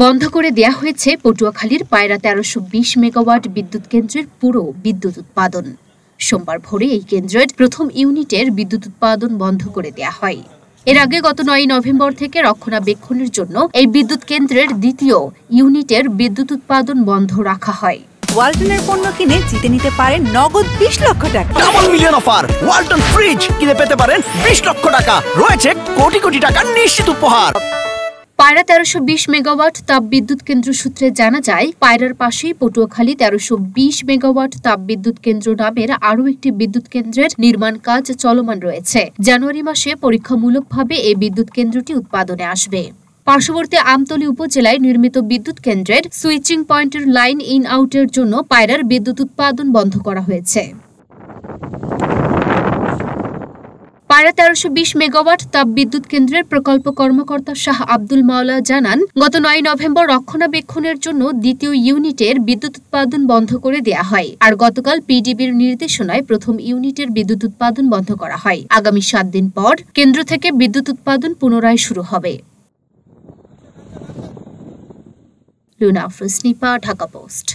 বন্ধ করে দেয়া হয়েছে পটুয়াখালীর পায়রা ১৩২০ মেগাওয়াট বিদ্যুৎ কেন্দ্রের পুরো বিদ্যুৎ উৎপাদন। সোমবার ভোরে এই কেন্দ্রের প্রথম ইউনিটের বিদ্যুৎ উৎপাদন বন্ধ করে দেয়া হয়। এর আগে গত ৯ নভেম্বর থেকে রক্ষণাবেক্ষণের জন্য এই বিদ্যুৎ কেন্দ্রের দ্বিতীয় ইউনিটের বিদ্যুৎ উৎপাদন বন্ধ রাখা হয়। ওয়ালটনের পণ্য কিনে জিতে নিতে পারেন নগদ ২০ লক্ষ টাকা। Double million offer! Walton fridge কিনে পেতে পারেন ২০ লক্ষ টাকা। রয়েছে কোটি কোটি টাকার নিশ্চিত উপহার। পায়রা ১৩২০ মেগাওয়াট তাপবিদ্যুৎ কেন্দ্র সূত্রে জানা যায়, পায়রার পাশেই পটুয়াখালী ১৩২০ মেগাওয়াট তাপবিদ্যুৎ কেন্দ্র নামের আরও একটি বিদ্যুৎ কেন্দ্রের নির্মাণ কাজ চলমান রয়েছে। জানুয়ারি মাসে পরীক্ষামূলকভাবে এই বিদ্যুৎ কেন্দ্রটি উৎপাদনে আসবে। পার্শ্ববর্তী আমতলী উপজেলায় নির্মিত বিদ্যুৎ কেন্দ্রের সুইচিং পয়েন্টের লাইন ইন আউটের জন্য পায়রার বিদ্যুৎ উৎপাদন বন্ধ করা হয়েছে। পায়রা ১৩২০ মেগাওয়াট তাপবিদ্যুৎ কেন্দ্রের প্রকল্প কর্মকর্তা শাহ আব্দুল মাওলা জানান, গত ৯ নভেম্বর রক্ষণাবেক্ষণের জন্য দ্বিতীয় ইউনিটের বিদ্যুৎ উৎপাদন বন্ধ করে দেয়া হয়। আর গতকাল পিডিবির নির্দেশনায় প্রথম ইউনিটের বিদ্যুৎ উৎপাদন বন্ধ করা হয়। আগামী ৭ দিন পর কেন্দ্র থেকে বিদ্যুৎ উৎপাদন পুনরায় শুরু হবে। লুনা আফরোজ নিপা, ঢাকা পোস্ট।